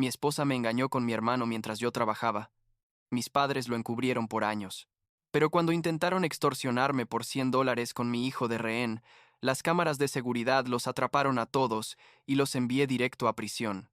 Mi esposa me engañó con mi hermano mientras yo trabajaba. Mis padres lo encubrieron por años. Pero cuando intentaron extorsionarme por $100 con mi hijo de rehén, las cámaras de seguridad los atraparon a todos y los envié directo a prisión.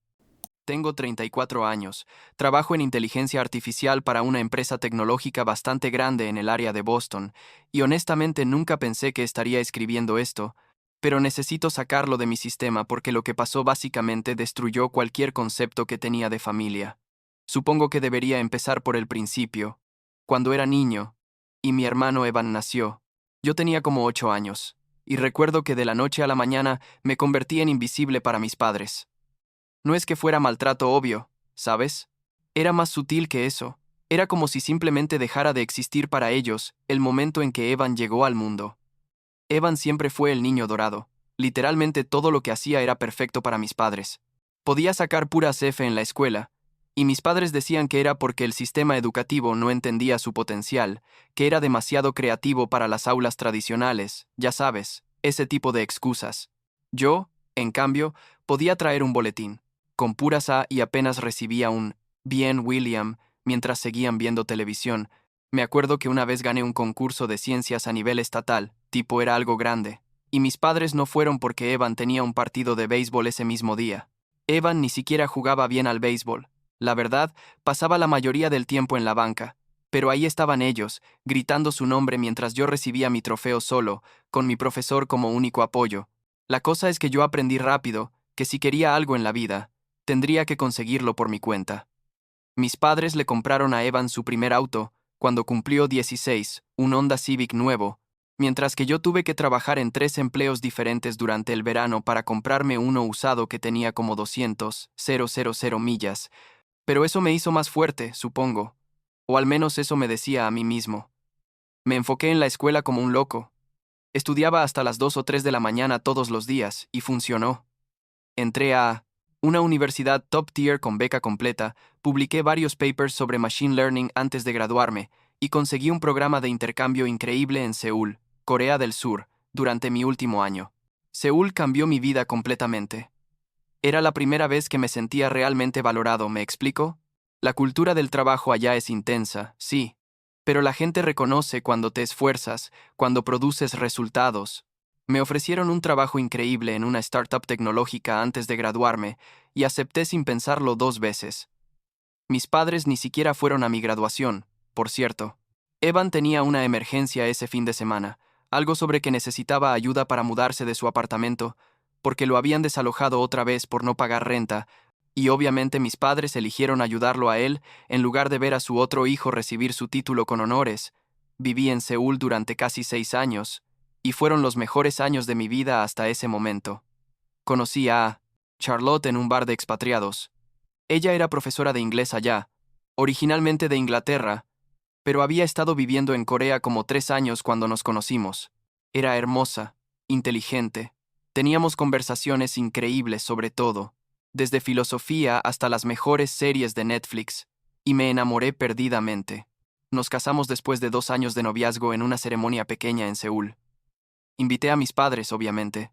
Tengo 34 años, trabajo en inteligencia artificial para una empresa tecnológica bastante grande en el área de Boston, y honestamente nunca pensé que estaría escribiendo esto, pero necesito sacarlo de mi sistema porque lo que pasó básicamente destruyó cualquier concepto que tenía de familia. Supongo que debería empezar por el principio. Cuando era niño, y mi hermano Evan nació, yo tenía como 8 años, y recuerdo que de la noche a la mañana me convertí en invisible para mis padres. No es que fuera maltrato obvio, ¿sabes? Era más sutil que eso. Era como si simplemente dejara de existir para ellos el momento en que Evan llegó al mundo. Evan siempre fue el niño dorado. Literalmente todo lo que hacía era perfecto para mis padres. Podía sacar puras F en la escuela, y mis padres decían que era porque el sistema educativo no entendía su potencial, que era demasiado creativo para las aulas tradicionales, ya sabes, ese tipo de excusas. Yo, en cambio, podía traer un boletín con puras A y apenas recibía un «Bien, William», mientras seguían viendo televisión. Me acuerdo que una vez gané un concurso de ciencias a nivel estatal, tipo era algo grande, y mis padres no fueron porque Evan tenía un partido de béisbol ese mismo día. Evan ni siquiera jugaba bien al béisbol. La verdad, pasaba la mayoría del tiempo en la banca, pero ahí estaban ellos, gritando su nombre mientras yo recibía mi trofeo solo, con mi profesor como único apoyo. La cosa es que yo aprendí rápido que si quería algo en la vida, tendría que conseguirlo por mi cuenta. Mis padres le compraron a Evan su primer auto, cuando cumplió 16, un Honda Civic nuevo, mientras que yo tuve que trabajar en 3 empleos diferentes durante el verano para comprarme uno usado que tenía como 200,000 millas, pero eso me hizo más fuerte, supongo, o al menos eso me decía a mí mismo. Me enfoqué en la escuela como un loco. Estudiaba hasta las 2 o 3 de la mañana todos los días, y funcionó. Entré a una universidad top tier con beca completa, publiqué varios papers sobre Machine Learning antes de graduarme, y conseguí un programa de intercambio increíble en Seúl, Corea del Sur, durante mi último año. Seúl cambió mi vida completamente. Era la primera vez que me sentía realmente valorado, ¿me explico? La cultura del trabajo allá es intensa, sí, pero la gente reconoce cuando te esfuerzas, cuando produces resultados. Me ofrecieron un trabajo increíble en una startup tecnológica antes de graduarme, y acepté sin pensarlo 2 veces. Mis padres ni siquiera fueron a mi graduación, por cierto. Evan tenía una emergencia ese fin de semana, algo sobre que necesitaba ayuda para mudarse de su apartamento, porque lo habían desalojado otra vez por no pagar renta, y obviamente mis padres eligieron ayudarlo a él en lugar de ver a su otro hijo recibir su título con honores. Viví en Seúl durante casi 6 años, y fueron los mejores años de mi vida hasta ese momento. Conocí a Charlotte en un bar de expatriados. Ella era profesora de inglés allá, originalmente de Inglaterra, pero había estado viviendo en Corea como 3 años cuando nos conocimos. Era hermosa, inteligente. Teníamos conversaciones increíbles sobre todo, desde filosofía hasta las mejores series de Netflix, y me enamoré perdidamente. Nos casamos después de 2 años de noviazgo en una ceremonia pequeña en Seúl. Invité a mis padres, obviamente.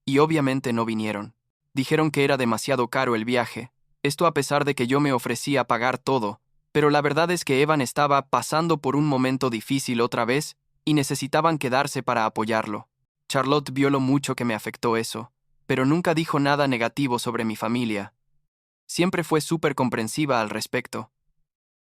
Y obviamente no vinieron. Dijeron que era demasiado caro el viaje, esto a pesar de que yo me ofrecía pagar todo, pero la verdad es que Evan estaba pasando por un momento difícil otra vez y necesitaban quedarse para apoyarlo. Charlotte vio lo mucho que me afectó eso, pero nunca dijo nada negativo sobre mi familia. Siempre fue súper comprensiva al respecto.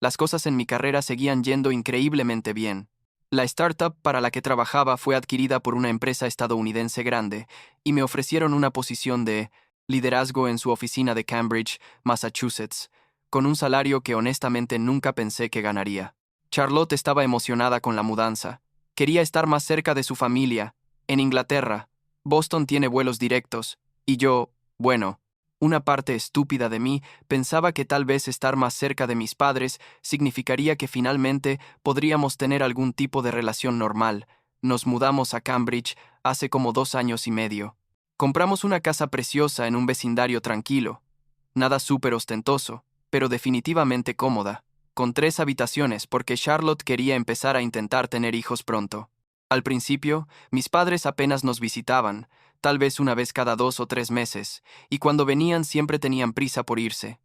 Las cosas en mi carrera seguían yendo increíblemente bien. La startup para la que trabajaba fue adquirida por una empresa estadounidense grande y me ofrecieron una posición de liderazgo en su oficina de Cambridge, Massachusetts, con un salario que honestamente nunca pensé que ganaría. Charlotte estaba emocionada con la mudanza. Quería estar más cerca de su familia. En Inglaterra, Boston tiene vuelos directos, y yo, bueno, una parte estúpida de mí pensaba que tal vez estar más cerca de mis padres significaría que finalmente podríamos tener algún tipo de relación normal. Nos mudamos a Cambridge hace como 2 años y medio. Compramos una casa preciosa en un vecindario tranquilo. Nada súper ostentoso, pero definitivamente cómoda, con 3 habitaciones porque Charlotte quería empezar a intentar tener hijos pronto. Al principio, mis padres apenas nos visitaban, tal vez una vez cada 2 o 3 meses, y cuando venían siempre tenían prisa por irse.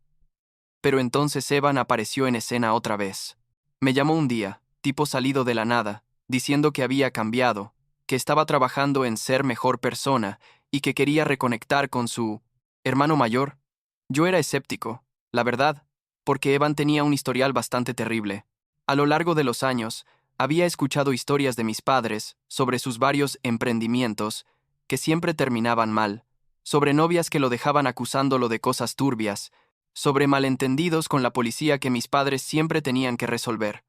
pero entonces Evan apareció en escena otra vez. Me llamó un día, tipo salido de la nada, diciendo que había cambiado, que estaba trabajando en ser mejor persona y que quería reconectar con su hermano mayor. Yo era escéptico, la verdad, porque Evan tenía un historial bastante terrible. A lo largo de los años, había escuchado historias de mis padres sobre sus varios emprendimientos que siempre terminaban mal, sobre novias que lo dejaban acusándolo de cosas turbias, sobre malentendidos con la policía que mis padres siempre tenían que resolver.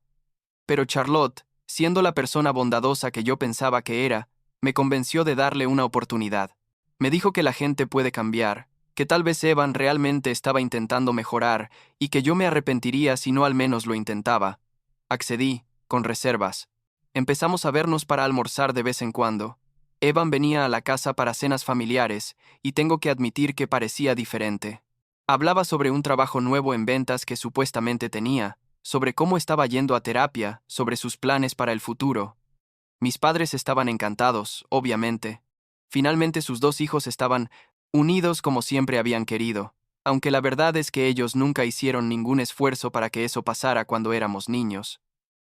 Pero Charlotte, siendo la persona bondadosa que yo pensaba que era, me convenció de darle una oportunidad. Me dijo que la gente puede cambiar, que tal vez Evan realmente estaba intentando mejorar y que yo me arrepentiría si no al menos lo intentaba. Accedí, con reservas. Empezamos a vernos para almorzar de vez en cuando. Evan venía a la casa para cenas familiares, y tengo que admitir que parecía diferente. Hablaba sobre un trabajo nuevo en ventas que supuestamente tenía, sobre cómo estaba yendo a terapia, sobre sus planes para el futuro. Mis padres estaban encantados, obviamente. Finalmente sus dos hijos estaban unidos como siempre habían querido, aunque la verdad es que ellos nunca hicieron ningún esfuerzo para que eso pasara cuando éramos niños.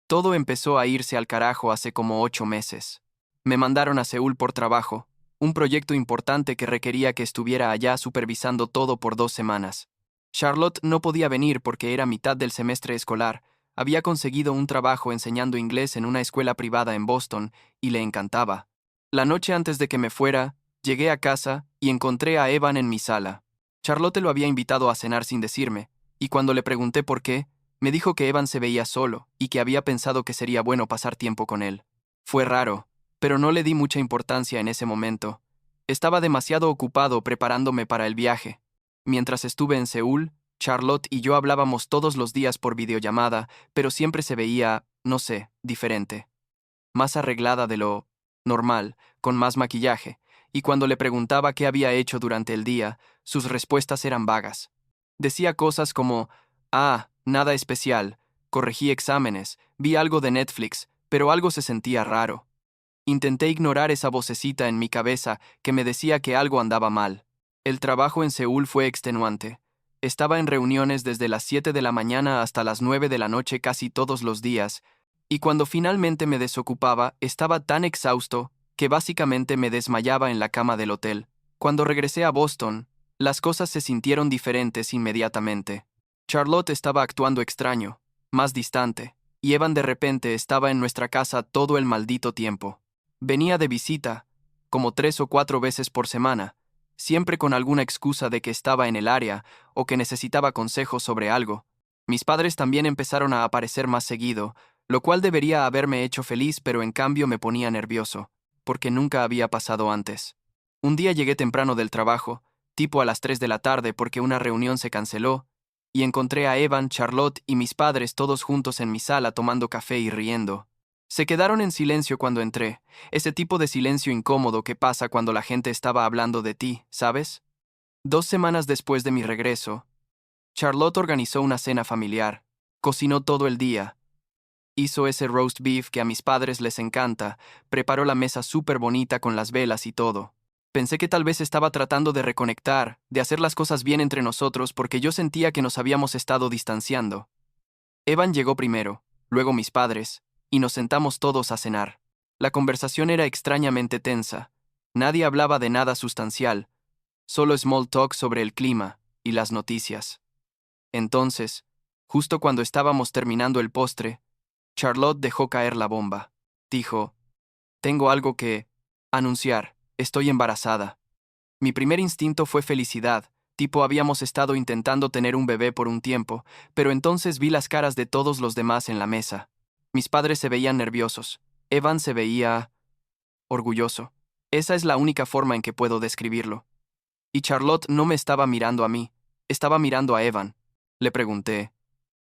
Todo empezó a irse al carajo hace como 8 meses. Me mandaron a Seúl por trabajo, un proyecto importante que requería que estuviera allá supervisando todo por 2 semanas. Charlotte no podía venir porque era mitad del semestre escolar. Había conseguido un trabajo enseñando inglés en una escuela privada en Boston y le encantaba. La noche antes de que me fuera, llegué a casa y encontré a Evan en mi sala. Charlotte lo había invitado a cenar sin decirme, y cuando le pregunté por qué, me dijo que Evan se veía solo y que había pensado que sería bueno pasar tiempo con él. Fue raro, pero no le di mucha importancia en ese momento. Estaba demasiado ocupado preparándome para el viaje. Mientras estuve en Seúl, Charlotte y yo hablábamos todos los días por videollamada, pero siempre se veía, no sé, diferente. Más arreglada de lo normal, con más maquillaje, y cuando le preguntaba qué había hecho durante el día, sus respuestas eran vagas. Decía cosas como, nada especial, corregí exámenes, vi algo de Netflix, pero algo se sentía raro. Intenté ignorar esa vocecita en mi cabeza que me decía que algo andaba mal. El trabajo en Seúl fue extenuante. Estaba en reuniones desde las 7 de la mañana hasta las 9 de la noche casi todos los días, y cuando finalmente me desocupaba, estaba tan exhausto que básicamente me desmayaba en la cama del hotel. Cuando regresé a Boston, las cosas se sintieron diferentes inmediatamente. Charlotte estaba actuando extraño, más distante, y Evan de repente estaba en nuestra casa todo el maldito tiempo. Venía de visita, como 3 o 4 veces por semana, siempre con alguna excusa de que estaba en el área o que necesitaba consejos sobre algo. Mis padres también empezaron a aparecer más seguido, lo cual debería haberme hecho feliz, pero en cambio me ponía nervioso, porque nunca había pasado antes. Un día llegué temprano del trabajo, tipo a las 3 de la tarde porque una reunión se canceló, y encontré a Evan, Charlotte y mis padres todos juntos en mi sala tomando café y riendo. Se quedaron en silencio cuando entré, ese tipo de silencio incómodo que pasa cuando la gente estaba hablando de ti, ¿sabes? 2 semanas después de mi regreso, Charlotte organizó una cena familiar, cocinó todo el día, hizo ese roast beef que a mis padres les encanta, preparó la mesa súper bonita con las velas y todo. Pensé que tal vez estaba tratando de reconectar, de hacer las cosas bien entre nosotros porque yo sentía que nos habíamos estado distanciando. Evan llegó primero, luego mis padres, y nos sentamos todos a cenar. La conversación era extrañamente tensa. Nadie hablaba de nada sustancial, solo small talk sobre el clima y las noticias. Entonces, justo cuando estábamos terminando el postre, Charlotte dejó caer la bomba. Dijo, tengo algo que anunciar, estoy embarazada. Mi primer instinto fue felicidad, tipo habíamos estado intentando tener un bebé por un tiempo, pero entonces vi las caras de todos los demás en la mesa. Mis padres se veían nerviosos. Evan se veía orgulloso. Esa es la única forma en que puedo describirlo. Y Charlotte no me estaba mirando a mí, estaba mirando a Evan. Le pregunté,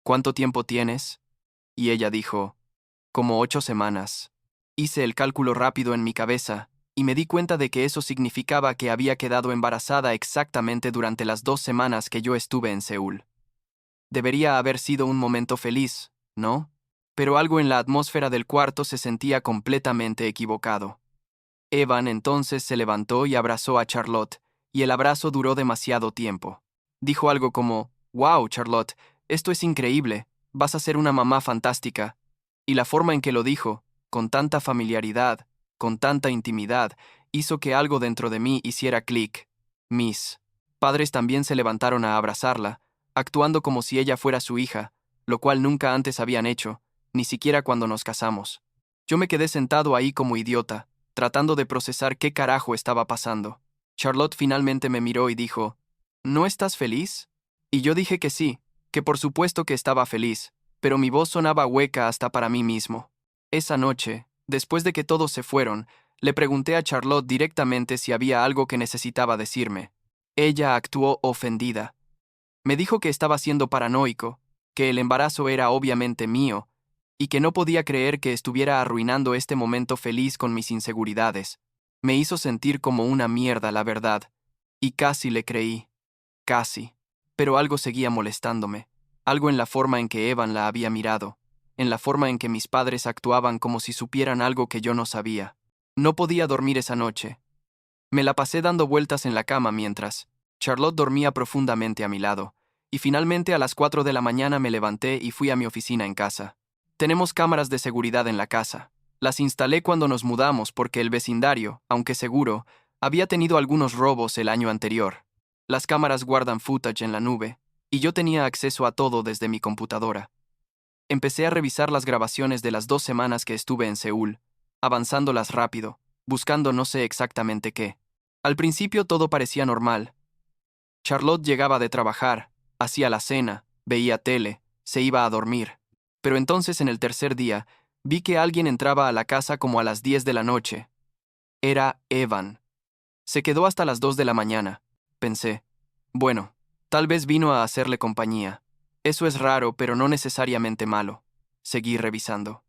¿cuánto tiempo tienes? Y ella dijo, como 8 semanas. Hice el cálculo rápido en mi cabeza, y me di cuenta de que eso significaba que había quedado embarazada exactamente durante las 2 semanas que yo estuve en Seúl. Debería haber sido un momento feliz, ¿no? Pero algo en la atmósfera del cuarto se sentía completamente equivocado. Evan entonces se levantó y abrazó a Charlotte, y el abrazo duró demasiado tiempo. Dijo algo como, «Wow, Charlotte, esto es increíble. Vas a ser una mamá fantástica». Y la forma en que lo dijo, con tanta familiaridad, con tanta intimidad, hizo que algo dentro de mí hiciera clic. Mis padres también se levantaron a abrazarla, actuando como si ella fuera su hija, lo cual nunca antes habían hecho, ni siquiera cuando nos casamos. Yo me quedé sentado ahí como idiota, tratando de procesar qué carajo estaba pasando. Charlotte finalmente me miró y dijo, ¿no estás feliz? Y yo dije que sí, que por supuesto que estaba feliz, pero mi voz sonaba hueca hasta para mí mismo. Esa noche, después de que todos se fueron, le pregunté a Charlotte directamente si había algo que necesitaba decirme. Ella actuó ofendida. Me dijo que estaba siendo paranoico, que el embarazo era obviamente mío, y que no podía creer que estuviera arruinando este momento feliz con mis inseguridades. Me hizo sentir como una mierda, la verdad, y casi le creí. Casi. Pero algo seguía molestándome, algo en la forma en que Evan la había mirado, en la forma en que mis padres actuaban como si supieran algo que yo no sabía. No podía dormir esa noche. Me la pasé dando vueltas en la cama mientras Charlotte dormía profundamente a mi lado, y finalmente a las 4 de la mañana me levanté y fui a mi oficina en casa. Tenemos cámaras de seguridad en la casa. Las instalé cuando nos mudamos porque el vecindario, aunque seguro, había tenido algunos robos el año anterior. Las cámaras guardan footage en la nube, y yo tenía acceso a todo desde mi computadora. Empecé a revisar las grabaciones de las 2 semanas que estuve en Seúl, avanzándolas rápido, buscando no sé exactamente qué. Al principio todo parecía normal. Charlotte llegaba de trabajar, hacía la cena, veía tele, se iba a dormir. Pero entonces en el tercer día, vi que alguien entraba a la casa como a las 10 de la noche. Era Evan. Se quedó hasta las 2 de la mañana. Pensé, bueno, tal vez vino a hacerle compañía. Eso es raro, pero no necesariamente malo. Seguí revisando.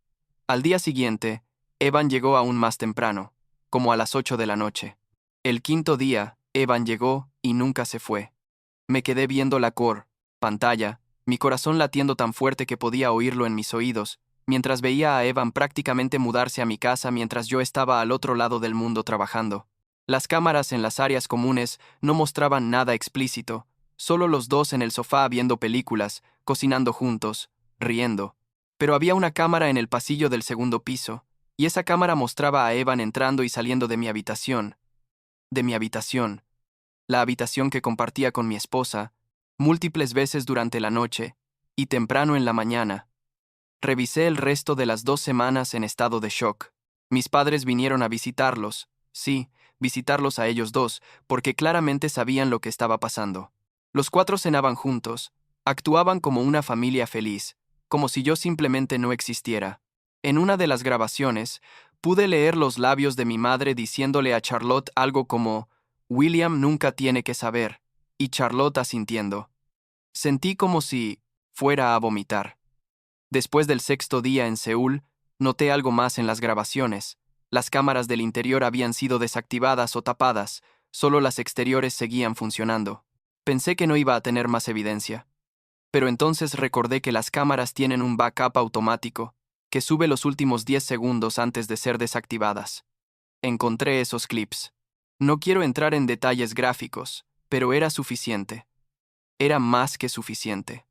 Al día siguiente, Evan llegó aún más temprano, como a las 8 de la noche. El quinto día, Evan llegó y nunca se fue. Me quedé viendo la pantalla, mi corazón latiendo tan fuerte que podía oírlo en mis oídos, mientras veía a Evan prácticamente mudarse a mi casa mientras yo estaba al otro lado del mundo trabajando. Las cámaras en las áreas comunes no mostraban nada explícito, solo los dos en el sofá viendo películas, cocinando juntos, riendo. Pero había una cámara en el pasillo del segundo piso, y esa cámara mostraba a Evan entrando y saliendo de mi habitación. La habitación que compartía con mi esposa, múltiples veces durante la noche, y temprano en la mañana. Revisé el resto de las 2 semanas en estado de shock. Mis padres vinieron a visitarlos, sí, visitarlos a ellos dos, porque claramente sabían lo que estaba pasando. Los cuatro cenaban juntos, actuaban como una familia feliz, como si yo simplemente no existiera. En una de las grabaciones, pude leer los labios de mi madre diciéndole a Charlotte algo como, William nunca tiene que saber, y Charlotte asintiendo. Sentí como si fuera a vomitar. Después del sexto día en Seúl, noté algo más en las grabaciones. Las cámaras del interior habían sido desactivadas o tapadas, solo las exteriores seguían funcionando. Pensé que no iba a tener más evidencia. Pero entonces recordé que las cámaras tienen un backup automático, que sube los últimos 10 segundos antes de ser desactivadas. Encontré esos clips. No quiero entrar en detalles gráficos, pero era suficiente. Era más que suficiente.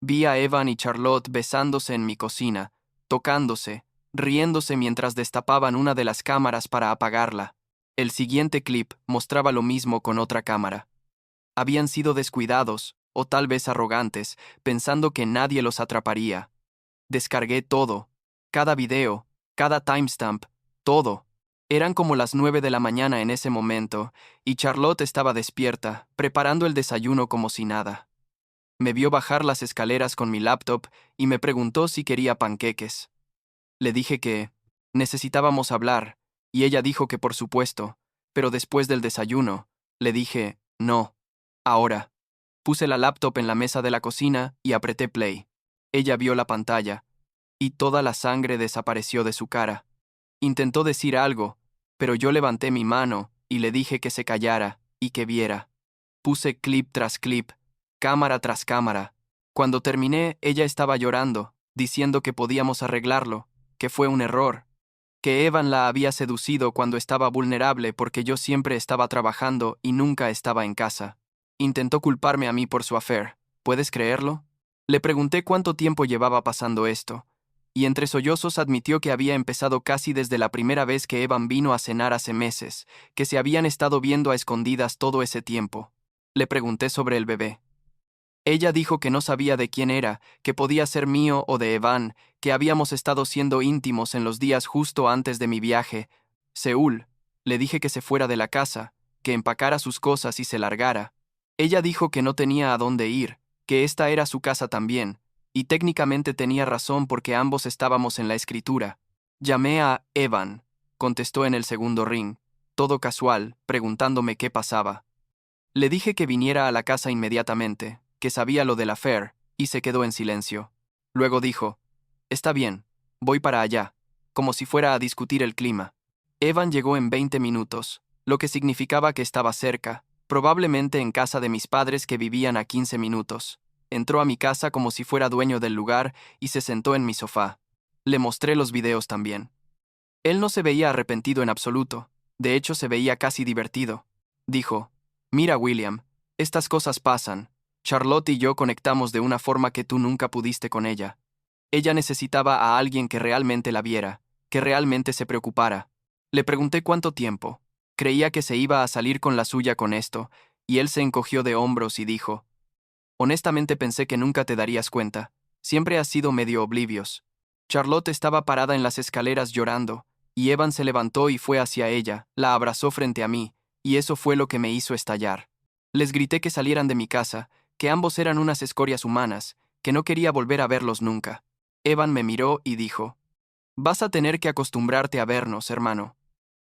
Vi a Evan y Charlotte besándose en mi cocina, tocándose, riéndose mientras destapaban una de las cámaras para apagarla. El siguiente clip mostraba lo mismo con otra cámara. Habían sido descuidados, o tal vez arrogantes, pensando que nadie los atraparía. Descargué todo, cada video, cada timestamp, todo. Eran como las 9 de la mañana en ese momento, y Charlotte estaba despierta, preparando el desayuno como si nada. Me vio bajar las escaleras con mi laptop y me preguntó si quería panqueques. Le dije que necesitábamos hablar, y ella dijo que por supuesto, pero después del desayuno, le dije, no, ahora. Puse la laptop en la mesa de la cocina y apreté play. Ella vio la pantalla, y toda la sangre desapareció de su cara. Intentó decir algo, pero yo levanté mi mano y le dije que se callara y que viera. Puse clip tras clip, cámara tras cámara. Cuando terminé, ella estaba llorando, diciendo que podíamos arreglarlo, que fue un error, que Evan la había seducido cuando estaba vulnerable porque yo siempre estaba trabajando y nunca estaba en casa. Intentó culparme a mí por su affair, ¿Puedes creerlo? Le pregunté cuánto tiempo llevaba pasando esto, y entre sollozos admitió que había empezado casi desde la primera vez que Evan vino a cenar hace meses, que se habían estado viendo a escondidas todo ese tiempo. Le pregunté sobre el bebé. Ella dijo que no sabía de quién era, que podía ser mío o de Evan, que habíamos estado siendo íntimos en los días justo antes de mi viaje. Seúl. Le dije que se fuera de la casa, que empacara sus cosas y se largara. Ella dijo que no tenía a dónde ir, que esta era su casa también, y técnicamente tenía razón porque ambos estábamos en la escritura. Llamé a Evan, contestó en el segundo ring, todo casual, preguntándome qué pasaba. Le dije que viniera a la casa inmediatamente, que sabía lo del affair, y se quedó en silencio. Luego dijo, «Está bien, voy para allá», como si fuera a discutir el clima. Evan llegó en 20 minutos, lo que significaba que estaba cerca, probablemente en casa de mis padres que vivían a 15 minutos. Entró a mi casa como si fuera dueño del lugar y se sentó en mi sofá. Le mostré los videos también. Él no se veía arrepentido en absoluto, de hecho se veía casi divertido. Dijo, «Mira, William, estas cosas pasan. Charlotte y yo conectamos de una forma que tú nunca pudiste con ella. Ella necesitaba a alguien que realmente la viera, que realmente se preocupara. Le pregunté cuánto tiempo. Creía que se iba a salir con la suya con esto, y él se encogió de hombros y dijo, «Honestamente pensé que nunca te darías cuenta. Siempre has sido medio oblivios». Charlotte estaba parada en las escaleras llorando, y Evan se levantó y fue hacia ella, la abrazó frente a mí, y eso fue lo que me hizo estallar. Les grité que salieran de mi casa, que ambos eran unas escorias humanas, que no quería volver a verlos nunca. Evan me miró y dijo, «Vas a tener que acostumbrarte a vernos, hermano.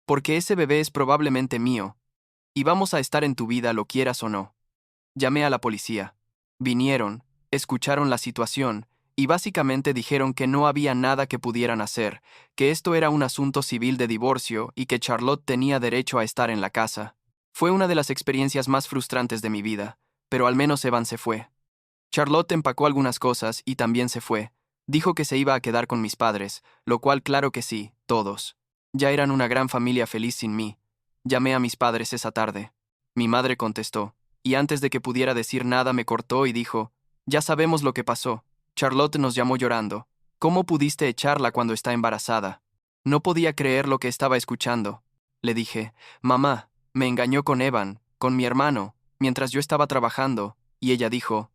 Porque ese bebé es probablemente mío, y vamos a estar en tu vida lo quieras o no». Llamé a la policía. Vinieron, escucharon la situación, y básicamente dijeron que no había nada que pudieran hacer, que esto era un asunto civil de divorcio y que Charlotte tenía derecho a estar en la casa. Fue una de las experiencias más frustrantes de mi vida, pero al menos Evan se fue. Charlotte empacó algunas cosas y también se fue. Dijo que se iba a quedar con mis padres, lo cual claro que sí, todos. Ya eran una gran familia feliz sin mí. Llamé a mis padres esa tarde. Mi madre contestó, y antes de que pudiera decir nada me cortó y dijo, «Ya sabemos lo que pasó. Charlotte nos llamó llorando. ¿Cómo pudiste echarla cuando está embarazada?» No podía creer lo que estaba escuchando. Le dije, «Mamá, me engañó con Evan, con mi hermano, mientras yo estaba trabajando», y ella dijo,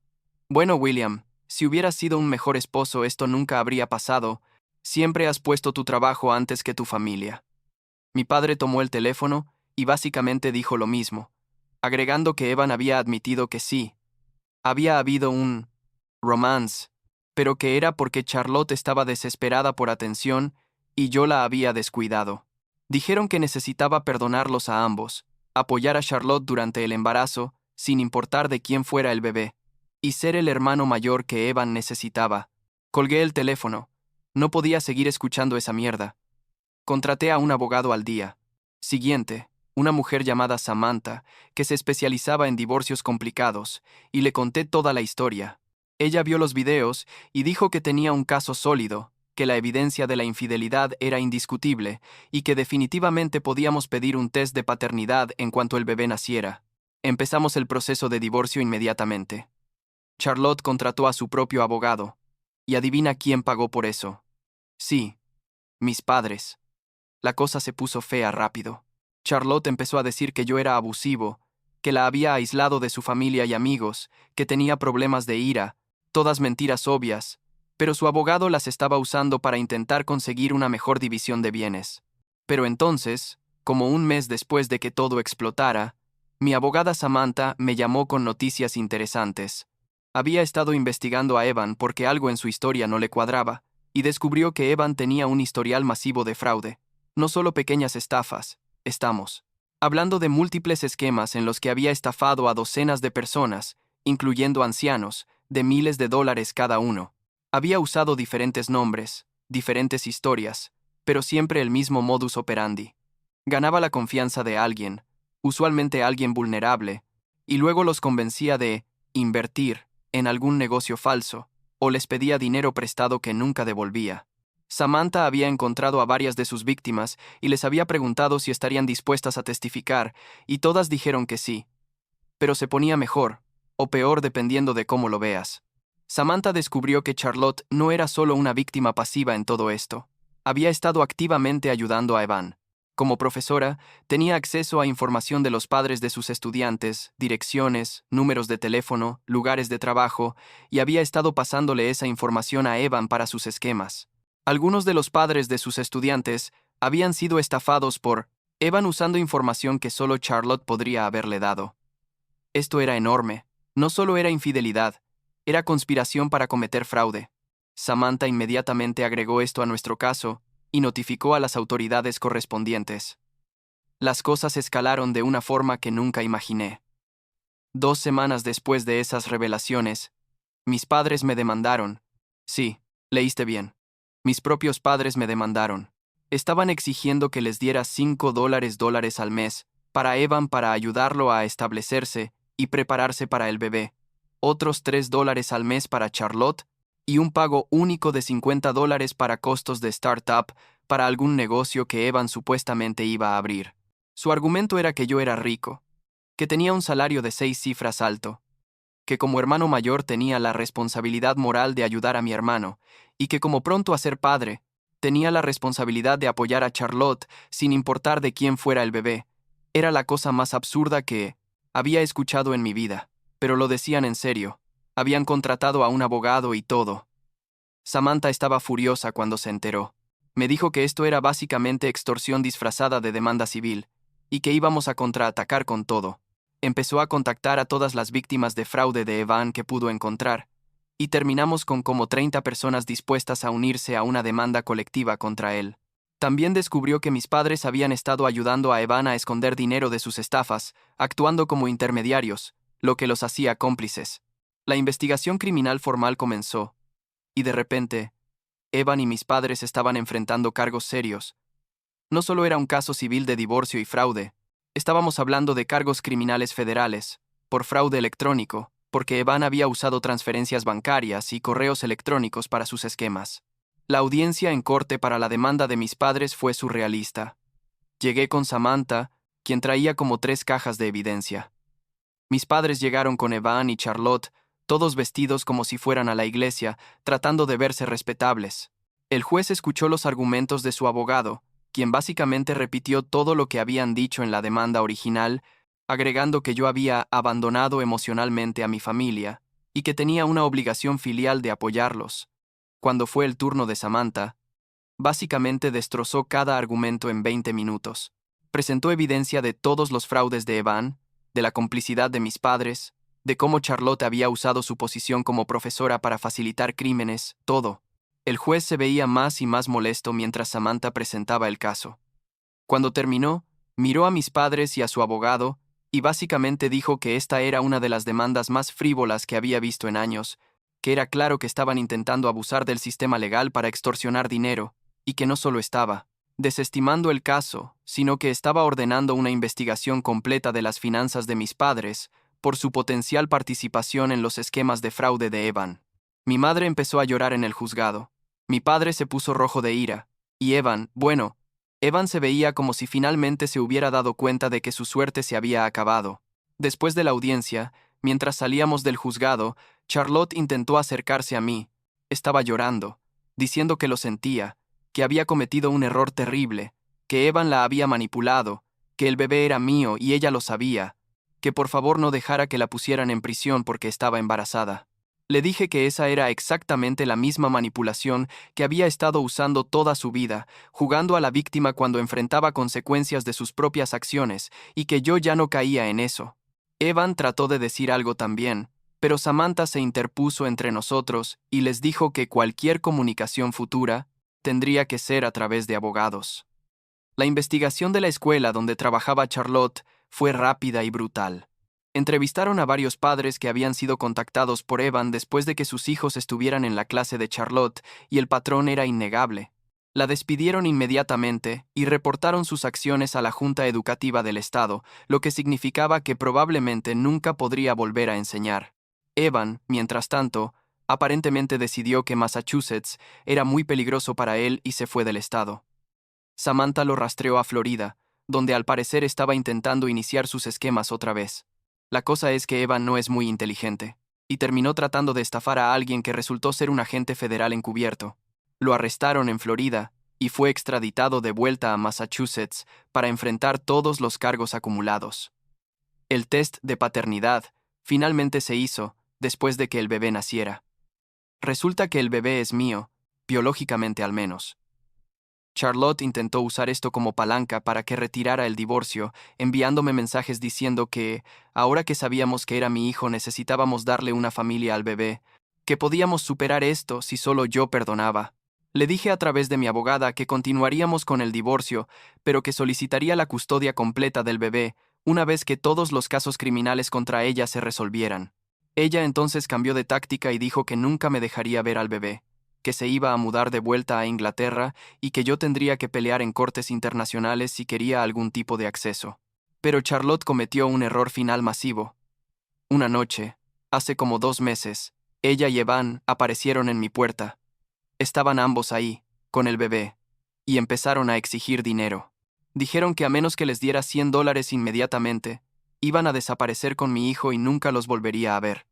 «Bueno, William, si hubieras sido un mejor esposo esto nunca habría pasado. Siempre has puesto tu trabajo antes que tu familia». Mi padre tomó el teléfono y básicamente dijo lo mismo, agregando que Evan había admitido que sí, había habido un romance, pero que era porque Charlotte estaba desesperada por atención y yo la había descuidado. Dijeron que necesitaba perdonarlos a ambos, apoyar a Charlotte durante el embarazo, sin importar de quién fuera el bebé, y ser el hermano mayor que Evan necesitaba. Colgué el teléfono. No podía seguir escuchando esa mierda. Contraté a un abogado al día siguiente, una mujer llamada Samantha, que se especializaba en divorcios complicados, y le conté toda la historia. Ella vio los videos y dijo que tenía un caso sólido, que la evidencia de la infidelidad era indiscutible y que definitivamente podíamos pedir un test de paternidad en cuanto el bebé naciera. Empezamos el proceso de divorcio inmediatamente. Charlotte contrató a su propio abogado. Y adivina quién pagó por eso. Sí, mis padres. La cosa se puso fea rápido. Charlotte empezó a decir que yo era abusivo, que la había aislado de su familia y amigos, que tenía problemas de ira, todas mentiras obvias, pero su abogado las estaba usando para intentar conseguir una mejor división de bienes. Pero entonces, como un mes después de que todo explotara, mi abogada Samantha me llamó con noticias interesantes. Había estado investigando a Evan porque algo en su historia no le cuadraba, y descubrió que Evan tenía un historial masivo de fraude. No solo pequeñas estafas, estamos hablando de múltiples esquemas en los que había estafado a docenas de personas, incluyendo ancianos, de miles de dólares cada uno. Había usado diferentes nombres, diferentes historias, pero siempre el mismo modus operandi. Ganaba la confianza de alguien, usualmente alguien vulnerable, y luego los convencía de invertir en algún negocio falso, o les pedía dinero prestado que nunca devolvía. Samantha había encontrado a varias de sus víctimas y les había preguntado si estarían dispuestas a testificar, y todas dijeron que sí. Pero se ponía mejor, o peor dependiendo de cómo lo veas. Samantha descubrió que Charlotte no era solo una víctima pasiva en todo esto. Había estado activamente ayudando a Evan. Como profesora, tenía acceso a información de los padres de sus estudiantes, direcciones, números de teléfono, lugares de trabajo, y había estado pasándole esa información a Evan para sus esquemas. Algunos de los padres de sus estudiantes habían sido estafados por Evan usando información que solo Charlotte podría haberle dado. Esto era enorme. No solo era infidelidad, era conspiración para cometer fraude. Samantha inmediatamente agregó esto a nuestro caso y notificó a las autoridades correspondientes. Las cosas escalaron de una forma que nunca imaginé. 2 semanas después de esas revelaciones, mis padres me demandaron. Sí, leíste bien. Mis propios padres me demandaron. Estaban exigiendo que les diera $5 al mes para Evan para ayudarlo a establecerse y prepararse para el bebé, otros $3 al mes para Charlotte y un pago único de $50 para costos de startup para algún negocio que Evan supuestamente iba a abrir. Su argumento era que yo era rico, que tenía un salario de 6 cifras alto, que como hermano mayor tenía la responsabilidad moral de ayudar a mi hermano, y que como pronto a ser padre, tenía la responsabilidad de apoyar a Charlotte sin importar de quién fuera el bebé. Era la cosa más absurda que había escuchado en mi vida, pero lo decían en serio. Habían contratado a un abogado y todo. Samantha estaba furiosa cuando se enteró. Me dijo que esto era básicamente extorsión disfrazada de demanda civil, y que íbamos a contraatacar con todo. Empezó a contactar a todas las víctimas de fraude de Evan que pudo encontrar, y terminamos con como 30 personas dispuestas a unirse a una demanda colectiva contra él. También descubrió que mis padres habían estado ayudando a Evan a esconder dinero de sus estafas, actuando como intermediarios, lo que los hacía cómplices. La investigación criminal formal comenzó, y de repente, Evan y mis padres estaban enfrentando cargos serios. No solo era un caso civil de divorcio y fraude, estábamos hablando de cargos criminales federales, por fraude electrónico, porque Evan había usado transferencias bancarias y correos electrónicos para sus esquemas. La audiencia en corte para la demanda de mis padres fue surrealista. Llegué con Samantha, quien traía como 3 cajas de evidencia. Mis padres llegaron con Evan y Charlotte, todos vestidos como si fueran a la iglesia, tratando de verse respetables. El juez escuchó los argumentos de su abogado, quien básicamente repitió todo lo que habían dicho en la demanda original, agregando que yo había abandonado emocionalmente a mi familia y que tenía una obligación filial de apoyarlos. Cuando fue el turno de Samantha, básicamente destrozó cada argumento en 20 minutos. Presentó evidencia de todos los fraudes de Evan, de la complicidad de mis padres, de cómo Charlotte había usado su posición como profesora para facilitar crímenes, todo. El juez se veía más y más molesto mientras Samantha presentaba el caso. Cuando terminó, miró a mis padres y a su abogado, y básicamente dijo que esta era una de las demandas más frívolas que había visto en años, que era claro que estaban intentando abusar del sistema legal para extorsionar dinero, y que no solo estaba desestimando el caso, sino que estaba ordenando una investigación completa de las finanzas de mis padres por su potencial participación en los esquemas de fraude de Evan. Mi madre empezó a llorar en el juzgado. Mi padre se puso rojo de ira, y Evan se veía como si finalmente se hubiera dado cuenta de que su suerte se había acabado. Después de la audiencia, mientras salíamos del juzgado, Charlotte intentó acercarse a mí. Estaba llorando, diciendo que lo sentía, que había cometido un error terrible, que Evan la había manipulado, que el bebé era mío y ella lo sabía, que por favor no dejara que la pusieran en prisión porque estaba embarazada. Le dije que esa era exactamente la misma manipulación que había estado usando toda su vida, jugando a la víctima cuando enfrentaba consecuencias de sus propias acciones, y que yo ya no caía en eso. Evan trató de decir algo también, pero Samantha se interpuso entre nosotros y les dijo que cualquier comunicación futura tendría que ser a través de abogados. La investigación de la escuela donde trabajaba Charlotte fue rápida y brutal. Entrevistaron a varios padres que habían sido contactados por Evan después de que sus hijos estuvieran en la clase de Charlotte, y el patrón era innegable. La despidieron inmediatamente y reportaron sus acciones a la Junta Educativa del Estado, lo que significaba que probablemente nunca podría volver a enseñar. Evan, mientras tanto, aparentemente decidió que Massachusetts era muy peligroso para él y se fue del estado. Samantha lo rastreó a Florida, donde al parecer estaba intentando iniciar sus esquemas otra vez. La cosa es que Evan no es muy inteligente, y terminó tratando de estafar a alguien que resultó ser un agente federal encubierto. Lo arrestaron en Florida y fue extraditado de vuelta a Massachusetts para enfrentar todos los cargos acumulados. El test de paternidad finalmente se hizo después de que el bebé naciera. Resulta que el bebé es mío, biológicamente al menos. Charlotte intentó usar esto como palanca para que retirara el divorcio, enviándome mensajes diciendo que, ahora que sabíamos que era mi hijo, necesitábamos darle una familia al bebé, que podíamos superar esto si solo yo perdonaba. Le dije a través de mi abogada que continuaríamos con el divorcio, pero que solicitaría la custodia completa del bebé una vez que todos los casos criminales contra ella se resolvieran. Ella entonces cambió de táctica y dijo que nunca me dejaría ver al bebé, que se iba a mudar de vuelta a Inglaterra y que yo tendría que pelear en cortes internacionales si quería algún tipo de acceso. Pero Charlotte cometió un error final masivo. Una noche, hace como 2 meses, ella y Evan aparecieron en mi puerta. Estaban ambos ahí, con el bebé, y empezaron a exigir dinero. Dijeron que a menos que les diera $100 inmediatamente, iban a desaparecer con mi hijo y nunca los volvería a ver.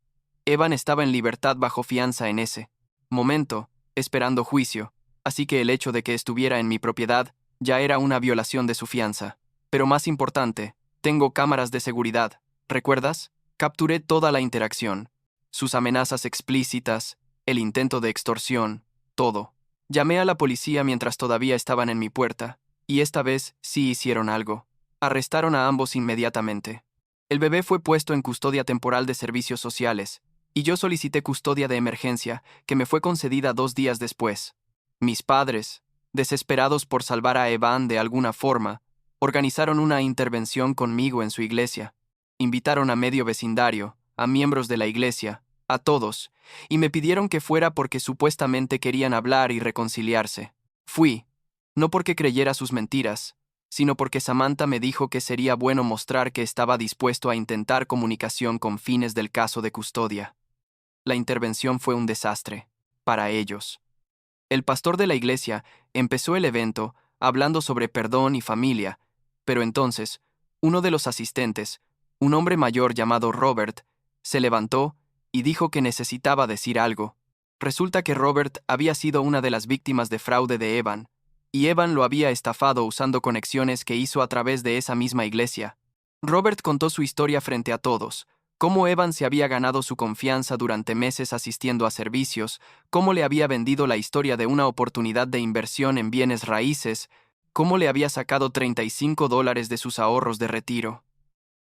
Evan estaba en libertad bajo fianza en ese momento, esperando juicio, así que el hecho de que estuviera en mi propiedad ya era una violación de su fianza. Pero más importante, tengo cámaras de seguridad, ¿recuerdas? Capturé toda la interacción, sus amenazas explícitas, el intento de extorsión, todo. Llamé a la policía mientras todavía estaban en mi puerta, y esta vez sí hicieron algo. Arrestaron a ambos inmediatamente. El bebé fue puesto en custodia temporal de servicios sociales, y yo solicité custodia de emergencia, que me fue concedida 2 días después. Mis padres, desesperados por salvar a Evan de alguna forma, organizaron una intervención conmigo en su iglesia. Invitaron a medio vecindario, a miembros de la iglesia, a todos, y me pidieron que fuera porque supuestamente querían hablar y reconciliarse. Fui, no porque creyera sus mentiras, sino porque Samantha me dijo que sería bueno mostrar que estaba dispuesto a intentar comunicación con fines del caso de custodia. La intervención fue un desastre, para ellos. El pastor de la iglesia empezó el evento hablando sobre perdón y familia, pero entonces, uno de los asistentes, un hombre mayor llamado Robert, se levantó y dijo que necesitaba decir algo. Resulta que Robert había sido una de las víctimas de fraude de Evan, y Evan lo había estafado usando conexiones que hizo a través de esa misma iglesia. Robert contó su historia frente a todos, cómo Evan se había ganado su confianza durante meses asistiendo a servicios, cómo le había vendido la historia de una oportunidad de inversión en bienes raíces, cómo le había sacado $35 de sus ahorros de retiro.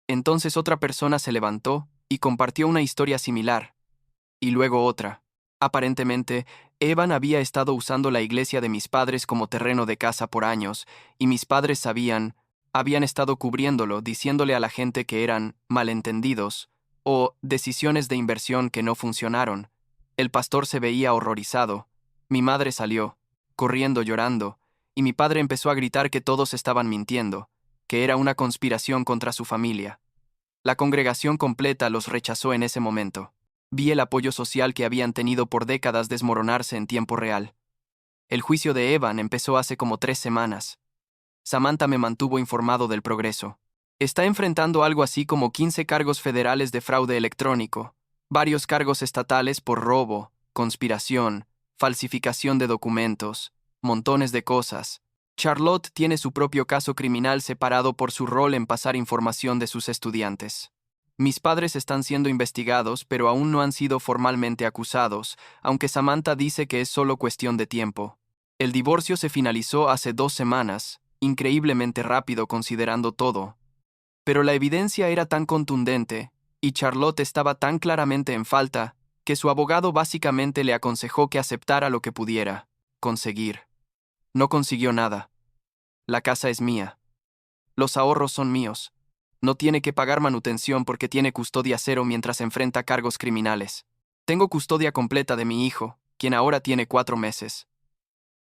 Entonces otra persona se levantó y compartió una historia similar, y luego otra. Aparentemente, Evan había estado usando la iglesia de mis padres como terreno de caza por años, y mis padres habían estado cubriéndolo, diciéndole a la gente que eran malentendidos o decisiones de inversión que no funcionaron. El pastor se veía horrorizado. Mi madre salió, corriendo llorando, y mi padre empezó a gritar que todos estaban mintiendo, que era una conspiración contra su familia. La congregación completa los rechazó en ese momento. Vi el apoyo social que habían tenido por décadas desmoronarse en tiempo real. El juicio de Evan empezó hace como 3 semanas. Samantha me mantuvo informado del progreso. Está enfrentando algo así como 15 cargos federales de fraude electrónico, varios cargos estatales por robo, conspiración, falsificación de documentos, montones de cosas. Charlotte tiene su propio caso criminal separado por su rol en pasar información de sus estudiantes. Mis padres están siendo investigados, pero aún no han sido formalmente acusados, aunque Samantha dice que es solo cuestión de tiempo. El divorcio se finalizó hace 2 semanas, increíblemente rápido considerando todo. Pero la evidencia era tan contundente, y Charlotte estaba tan claramente en falta, que su abogado básicamente le aconsejó que aceptara lo que pudiera conseguir. No consiguió nada. La casa es mía. Los ahorros son míos. No tiene que pagar manutención porque tiene custodia cero mientras enfrenta cargos criminales. Tengo custodia completa de mi hijo, quien ahora tiene 4 meses.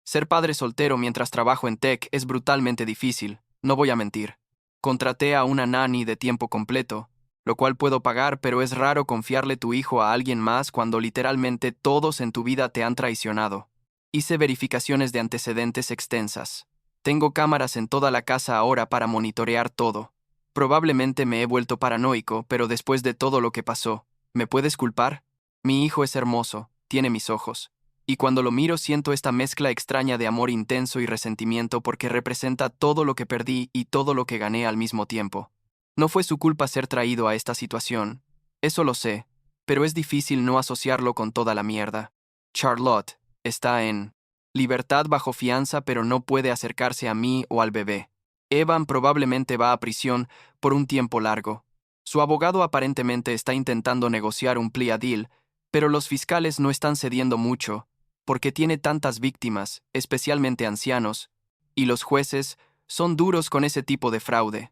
Ser padre soltero mientras trabajo en tech es brutalmente difícil, no voy a mentir. Contraté a una nanny de tiempo completo, lo cual puedo pagar, pero es raro confiarle tu hijo a alguien más cuando literalmente todos en tu vida te han traicionado. Hice verificaciones de antecedentes extensas. Tengo cámaras en toda la casa ahora para monitorear todo. Probablemente me he vuelto paranoico, pero después de todo lo que pasó, ¿me puedes culpar? Mi hijo es hermoso, tiene mis ojos. Y cuando lo miro siento esta mezcla extraña de amor intenso y resentimiento porque representa todo lo que perdí y todo lo que gané al mismo tiempo. No fue su culpa ser traído a esta situación. Eso lo sé, pero es difícil no asociarlo con toda la mierda. Charlotte está en libertad bajo fianza, pero no puede acercarse a mí o al bebé. Evan probablemente va a prisión por un tiempo largo. Su abogado aparentemente está intentando negociar un plea deal, pero los fiscales no están cediendo mucho, porque tiene tantas víctimas, especialmente ancianos, y los jueces son duros con ese tipo de fraude.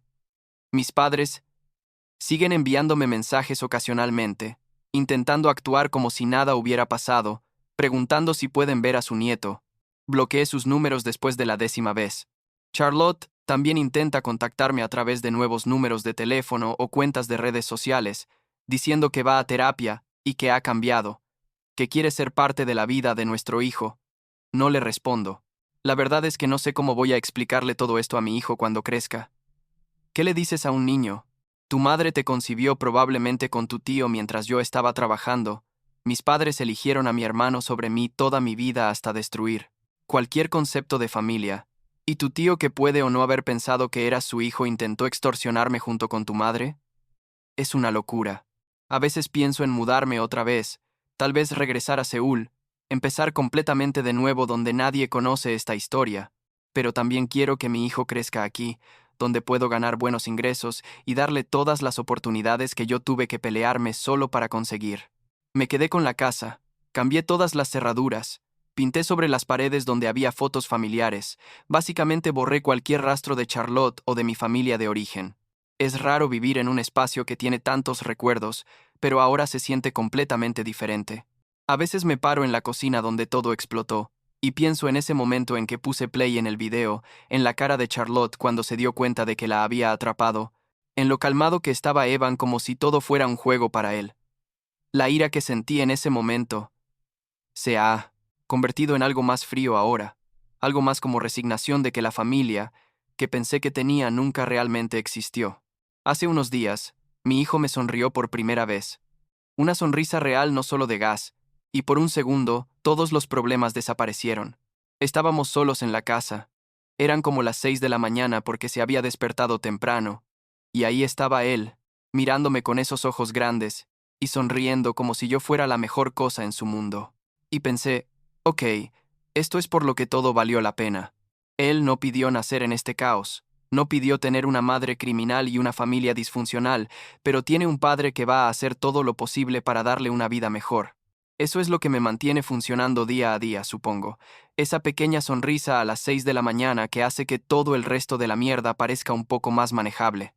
Mis padres siguen enviándome mensajes ocasionalmente, intentando actuar como si nada hubiera pasado, preguntando si pueden ver a su nieto. Bloqueé sus números después de la 10ª vez. Charlotte también intenta contactarme a través de nuevos números de teléfono o cuentas de redes sociales, diciendo que va a terapia y que ha cambiado, que quiere ser parte de la vida de nuestro hijo. No le respondo. La verdad es que no sé cómo voy a explicarle todo esto a mi hijo cuando crezca. ¿Qué le dices a un niño? Tu madre te concibió probablemente con tu tío mientras yo estaba trabajando. Mis padres eligieron a mi hermano sobre mí toda mi vida hasta destruir cualquier concepto de familia. ¿Y tu tío, que puede o no haber pensado que eras su hijo, intentó extorsionarme junto con tu madre? Es una locura. A veces pienso en mudarme otra vez, tal vez regresar a Seúl, empezar completamente de nuevo donde nadie conoce esta historia, pero también quiero que mi hijo crezca aquí, donde puedo ganar buenos ingresos y darle todas las oportunidades que yo tuve que pelearme solo para conseguir. Me quedé con la casa, cambié todas las cerraduras, pinté sobre las paredes donde había fotos familiares, básicamente borré cualquier rastro de Charlotte o de mi familia de origen. Es raro vivir en un espacio que tiene tantos recuerdos, pero ahora se siente completamente diferente. A veces me paro en la cocina donde todo explotó, y pienso en ese momento en que puse play en el video, en la cara de Charlotte cuando se dio cuenta de que la había atrapado, en lo calmado que estaba Evan como si todo fuera un juego para él. La ira que sentí en ese momento se ha convertido en algo más frío ahora, algo más como resignación de que la familia, que pensé que tenía, nunca realmente existió. Hace unos días, mi hijo me sonrió por primera vez. Una sonrisa real, no solo de gas, y por un segundo, todos los problemas desaparecieron. Estábamos solos en la casa. Eran como las 6 de la mañana porque se había despertado temprano, y ahí estaba él, mirándome con esos ojos grandes, y sonriendo como si yo fuera la mejor cosa en su mundo. Y pensé, ok, esto es por lo que todo valió la pena. Él no pidió nacer en este caos, no pidió tener una madre criminal y una familia disfuncional, pero tiene un padre que va a hacer todo lo posible para darle una vida mejor. Eso es lo que me mantiene funcionando día a día, supongo. Esa pequeña sonrisa a las 6 de la mañana que hace que todo el resto de la mierda parezca un poco más manejable.